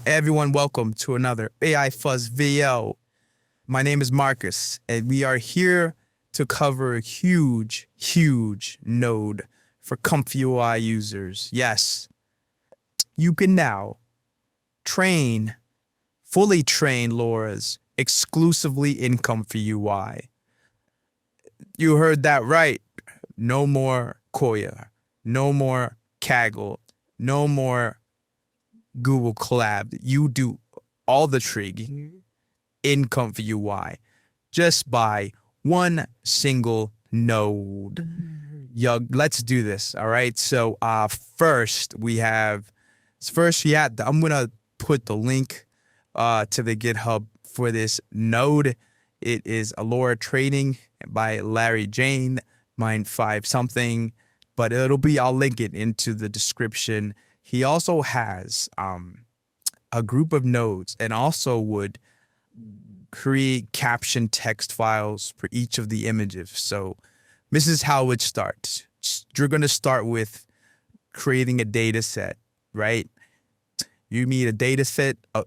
Everyone, welcome to another AI Fuzz video. My name is Marcus, and we are here to cover a huge node for ComfyUI users. Yes, you can now fully train Loras exclusively in ComfyUI. You heard that right. No more Koya, no more Kaggle, no more Google Collab. You do all the training in ComfyUI just by one single node. Let's do this. All right. So first I'm gonna put the link to the GitHub for this node. It is a Lora Training by Larry Jane, mine 5 something, but I'll link it into the description. He also has a group of nodes and also would create caption text files for each of the images. So this is how it starts. You're going to start with creating a data set, right? You need a data set of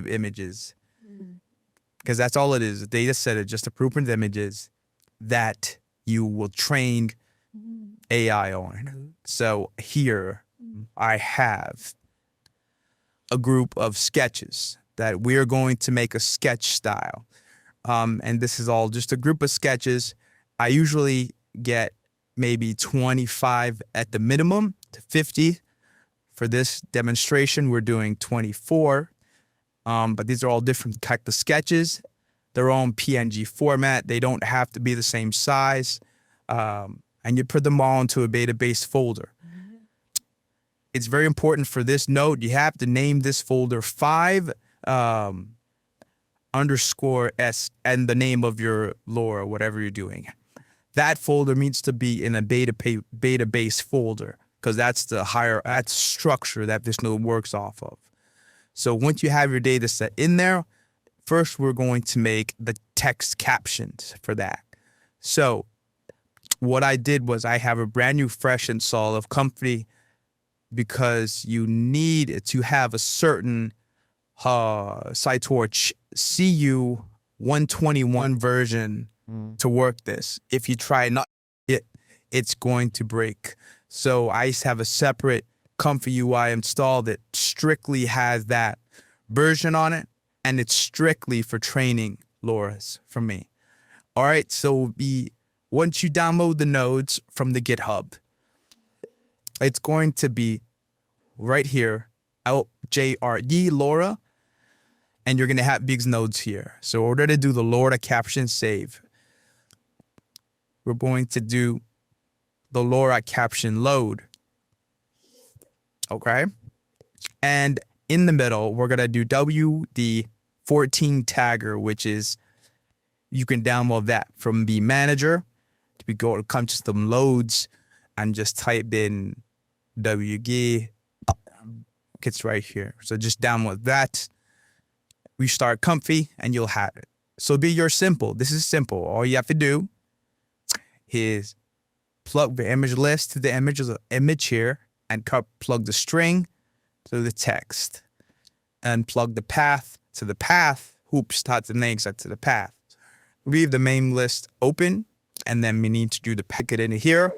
images, because that's all it is. A data set of just a group of images that you will train AI on. So here I have a group of sketches that we're going to make a sketch style. And this is all just a group of sketches. I usually get maybe 25 at the minimum to 50. For this demonstration, we're doing 24. But these are all different types of sketches. They're all in PNG format. They don't have to be the same size. And you put them all into a database folder. It's very important for this node. You have to name this folder 5 _s and the name of your Lora, whatever you're doing. That folder needs to be in a database folder, because that's that's structure that this node works off of. So once you have your data set in there, first we're going to make the text captions for that. So what I did was I have a brand new fresh install of Comfy, because you need to have a certain PyTorch CU 121 version to work this. If you try not it's going to break. So I have a separate ComfyUI install that strictly has that version on it, and it's strictly for training Loras for me. All right, so once you download the nodes from the GitHub, it's going to be right here, LJRE Lora, and you're going to have these nodes here. So in order to do the Lora caption save, we're going to do the Lora caption load. Okay. And in the middle, we're going to do WD14 tagger, which is, you can download that from the manager. We go to custom loads and just type in WG. It's right here. So just download that. We start Comfy and you'll have it. So simple. This is simple. All you have to do is plug the image list to the image here, and plug the string to the text, and plug the path to the path. Start the name set to the path. Leave the main list open, and then we need to do the packet in here.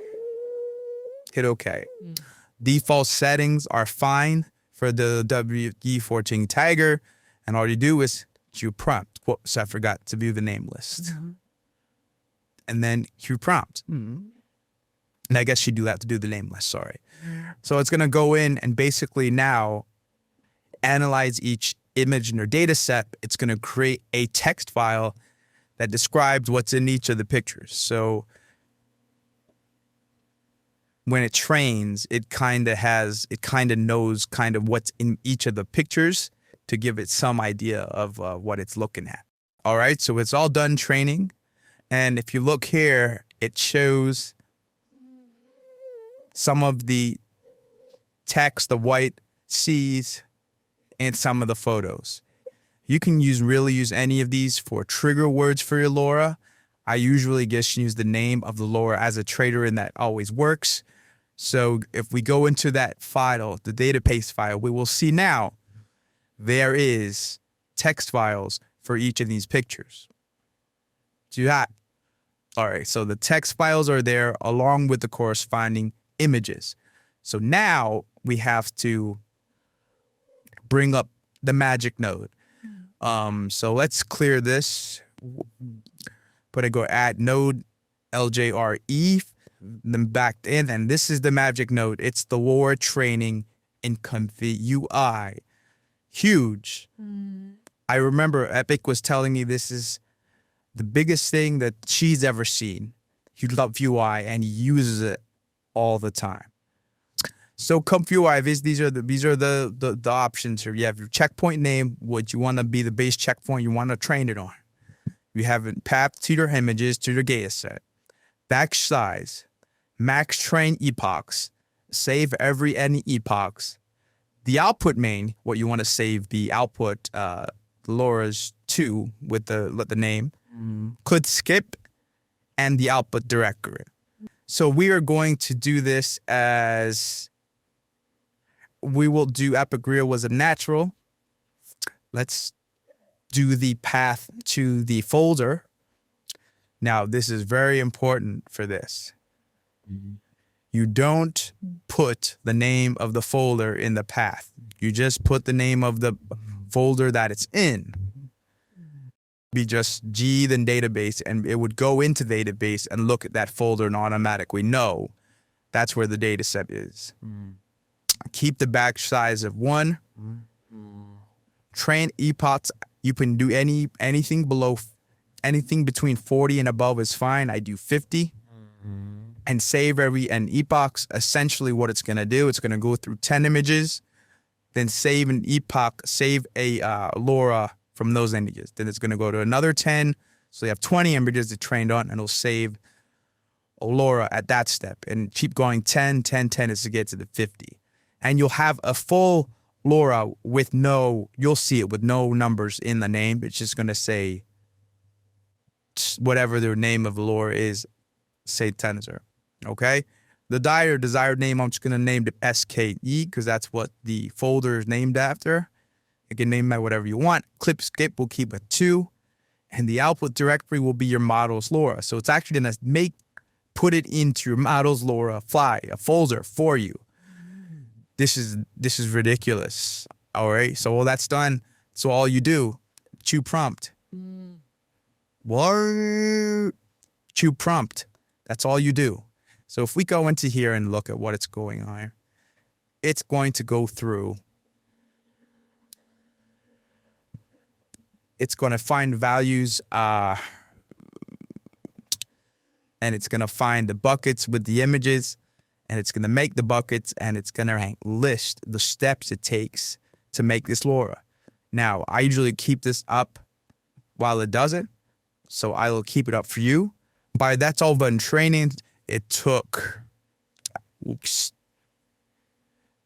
Hit OK. Default settings are fine for the WD14 tagger, and all you do is Q prompt. Whoops, I forgot to view the name list. And then Q prompt. And I guess you do have to do the name list, sorry. So it's gonna go in and basically now analyze each image in your data set. It's gonna create a text file that describes what's in each of the pictures. So when it trains, it kind of knows what's in each of the pictures to give it some idea of what it's looking at. All right, so it's all done training. And if you look here, it shows some of the text, the white C's, and some of the photos. You can really use any of these for trigger words for your Lora. I usually just use the name of the Lora as a trader, and that always works. So if we go into that file, the database file, we will see now there is text files for each of these pictures. Do that. All right, so the text files are there along with the corresponding images. So now we have to bring up the magic node. So let's clear this. But I go add node LJRE, then back in, and this is the magic node. It's the Lora Training in ComfyUI. Huge. I remember Epic was telling me this is the biggest thing that she's ever seen. He loves UI and he uses it all the time. So ComfyUI, these are the options here. You have your checkpoint name, what you want to be the base checkpoint you want to train it on. You have it path to your images, to your data set. Batch size, max train epochs, save every any epochs. The output main, what you want to save the output Loras to with the name, could skip, and the output directory. So we are going to do this as we will do Epic Real was a natural. Let's do the path to the folder. Now, this is very important for this. You don't put the name of the folder in the path. You just put the name of the folder that it's in. Be just G then database, and it would go into database and look at that folder and automatically know that's where the data set is. Keep the batch size of 1. Train epochs. You can do anything below, anything between 40 and above is fine. I do 50. And save every epochs. Essentially what it's going to do, it's going to go through 10 images, then save an epoch, save a Lora from those images. Then it's going to go to another 10. So you have 20 images it trained on, and it'll save a Lora at that step. And keep going 10, 10, 10 is to get to the 50. And you'll have a full Lora with you'll see it with no numbers in the name. It's just going to say whatever the name of the Lora is, say tensor. Okay? The desired name, I'm just going to name it SKE because that's what the folder is named after. You can name that whatever you want. Clip skip will keep it 2. And the output directory will be your model's Lora. So it's actually going to put it into your model's Lora a folder for you. This is ridiculous. All right. So all that's done. So all you do, chew prompt. What? Chew prompt. That's all you do. So if we go into here and look at what it's going on, it's going to go through. It's going to find values, and it's going to find the buckets with the images, and it's going to make the buckets, and it's going to list the steps it takes to make this Lora. Now, I usually keep this up while it does it, so I will keep it up for you. By that's all done training, it took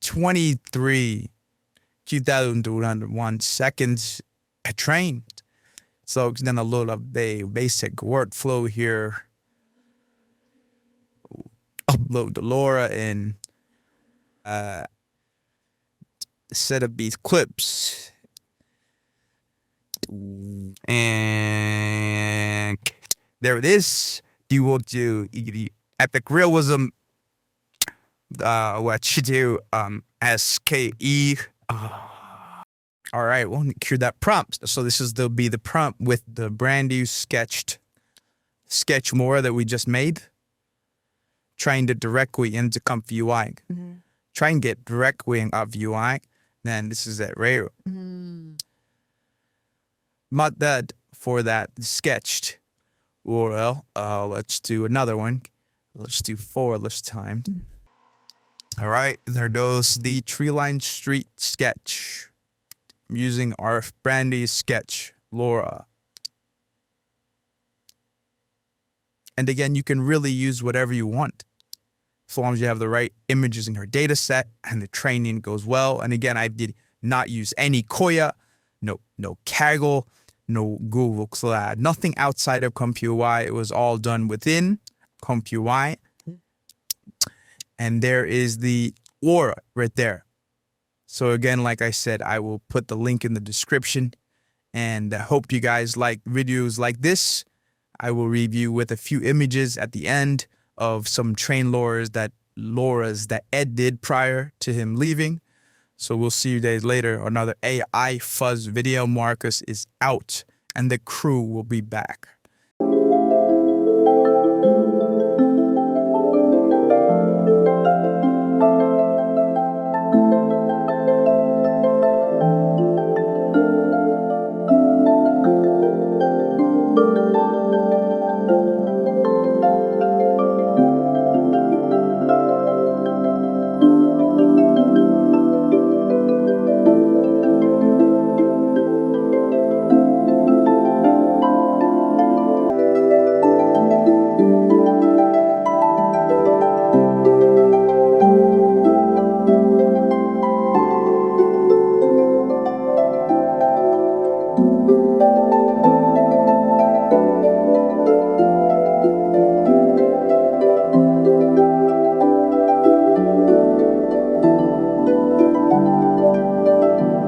23,201 seconds I trained. So it's gonna load up the basic workflow here. Upload the Lora and set up these clips. And there it is. You will do the Epic Realism. What you do SKE. All right, we'll cure that prompt. So this is be the prompt with the brand new sketch Lora that we just made. Trying to directly into ComfyUI. Try and get directly in ComfyUI. Then this is it, right? Not that for that sketched URL. Let's do another one. Let's do 4 this time. All right, there goes the tree line street sketch. Using our brand new sketch Lora. And again, you can really use whatever you want, as long as you have the right images in your data set and the training goes well. And again, I did not use any Koya, no Kaggle, no Google Cloud, nothing outside of ComfyUI. It was all done within ComfyUI. And there is the Lora right there. So again, like I said, I will put the link in the description, and I hope you guys like videos like this. I will review with a few images at the end of some train Loras that Ed did prior to him leaving. So we'll see you guys later. Another AI Fuzz video. Marcus is out, and the crew will be back.